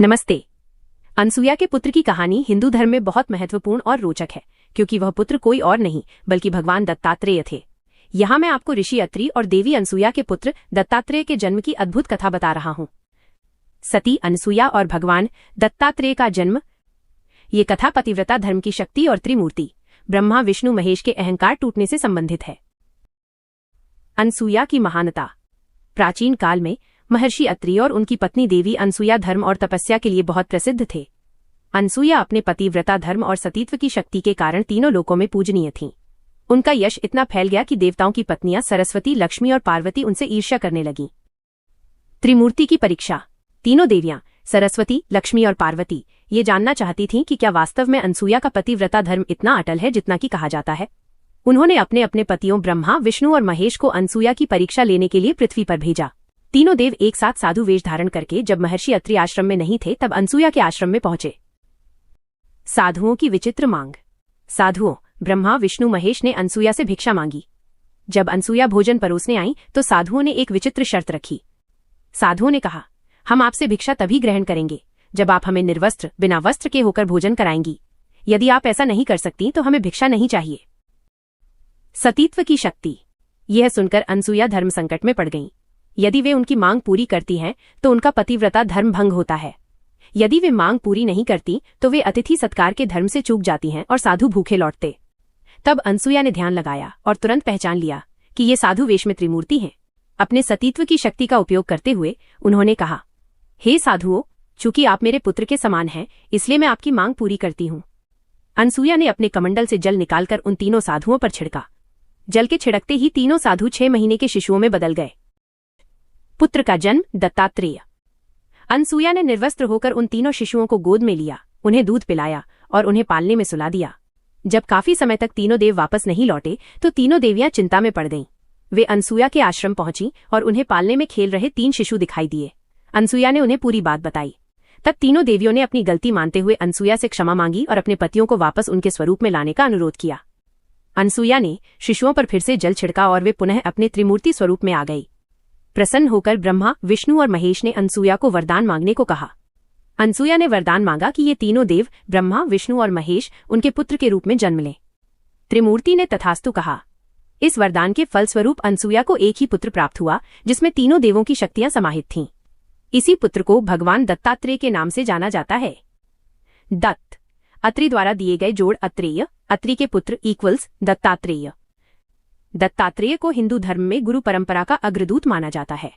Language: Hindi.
नमस्ते। अनसुया के पुत्र की कहानी हिंदू धर्म में बहुत महत्वपूर्ण और रोचक है, क्योंकि वह पुत्र कोई और नहीं बल्कि भगवान दत्तात्रेय थे। यहाँ मैं आपको ऋषि अत्रि और देवी अनसुया के पुत्र दत्तात्रेय के जन्म की अद्भुत कथा बता रहा हूँ। सती अनसुया और भगवान दत्तात्रेय का जन्म। ये कथा पतिव्रता धर्म की शक्ति और त्रिमूर्ति ब्रह्मा विष्णु महेश के अहंकार टूटने से संबंधित है। अनसुया की महानता। प्राचीन काल में महर्षि अत्रि और उनकी पत्नी देवी अनसुया धर्म और तपस्या के लिए बहुत प्रसिद्ध थे। अनसुया अपने पतिव्रता धर्म और सतीत्व की शक्ति के कारण तीनों लोकों में पूजनीय थीं। उनका यश इतना फैल गया कि देवताओं की पत्नियां सरस्वती, लक्ष्मी और पार्वती उनसे ईर्ष्या करने लगीं। त्रिमूर्ति की परीक्षा। तीनों देवियां सरस्वती, लक्ष्मी और पार्वती ये जानना चाहती थीं कि क्या वास्तव में अनसुया का पतिव्रता धर्म इतना अटल है जितना कि कहा जाता है। उन्होंने अपने अपने पतियों ब्रह्मा, विष्णु और महेश को अनसुया की परीक्षा लेने के लिए पृथ्वी पर भेजा। तीनों देव एक साथ साधु वेश धारण करके जब महर्षि अत्रि आश्रम में नहीं थे तब अनसुया के आश्रम में पहुंचे। साधुओं की विचित्र मांग। साधुओं ब्रह्मा, विष्णु, महेश ने अनसुया से भिक्षा मांगी। जब अनसुया भोजन परोसने आई तो साधुओं ने एक विचित्र शर्त रखी। साधुओं ने कहा, हम आपसे भिक्षा तभी ग्रहण करेंगे जब आप हमें निर्वस्त्र, बिना वस्त्र के होकर भोजन कराएंगी। यदि आप ऐसा नहीं कर सकती तो हमें भिक्षा नहीं चाहिए। सतीत्व की शक्ति। यह सुनकर अनसुया धर्म संकट में पड़ गईं। यदि वे उनकी मांग पूरी करती हैं तो उनका पतिव्रता धर्म भंग होता है। यदि वे मांग पूरी नहीं करती तो वे अतिथि सत्कार के धर्म से चूक जाती हैं और साधु भूखे लौटते। तब अनसुया ने ध्यान लगाया और तुरंत पहचान लिया कि ये साधु वेश में त्रिमूर्ति हैं। अपने सतीत्व की शक्ति का उपयोग करते हुए उन्होंने कहा, हे साधुओं, चूंकि आप मेरे पुत्र के समान हैं इसलिए मैं आपकी मांग पूरी करती हूं। अनसुया ने अपने कमंडल से जल निकालकर उन तीनों साधुओं पर छिड़का। जल के छिड़कते ही तीनों साधु 6 महीने के शिशुओं में बदल गए। पुत्र का जन्म दत्तात्रेय। अनसुया ने निर्वस्त्र होकर उन तीनों शिशुओं को गोद में लिया, उन्हें दूध पिलाया और उन्हें पालने में सुला दिया। जब काफी समय तक तीनों देव वापस नहीं लौटे तो तीनों देवियां चिंता में पड़ गईं। वे अनसुया के आश्रम पहुंची और उन्हें पालने में खेल रहे 3 शिशु दिखाई दिए। अनसुया ने उन्हें पूरी बात बताई। तब तीनों देवियों ने अपनी गलती मानते हुए अनसुया से क्षमा मांगी और अपने पतियों को वापस उनके स्वरूप में लाने का अनुरोध किया। अनसुया ने शिशुओं पर फिर से जल छिड़का और वे पुनः अपने त्रिमूर्ति स्वरूप में आ गई। प्रसन्न होकर ब्रह्मा, विष्णु और महेश ने अनसुया को वरदान मांगने को कहा। अनसुया ने वरदान मांगा कि ये तीनों देव ब्रह्मा, विष्णु और महेश उनके पुत्र के रूप में जन्म लें। त्रिमूर्ति ने तथास्तु कहा। इस वरदान के फलस्वरूप अनसुया को एक ही पुत्र प्राप्त हुआ जिसमें तीनों देवों की शक्तियां समाहित थीं। इसी पुत्र को भगवान दत्तात्रेय के नाम से जाना जाता है। दत्त अत्रि द्वारा दिए गए जोड़ अत्रेय, अत्रि के पुत्र इक्वल्स दत्तात्रेय। दत्तात्रेय को हिंदू धर्म में गुरु परंपरा का अग्रदूत माना जाता है।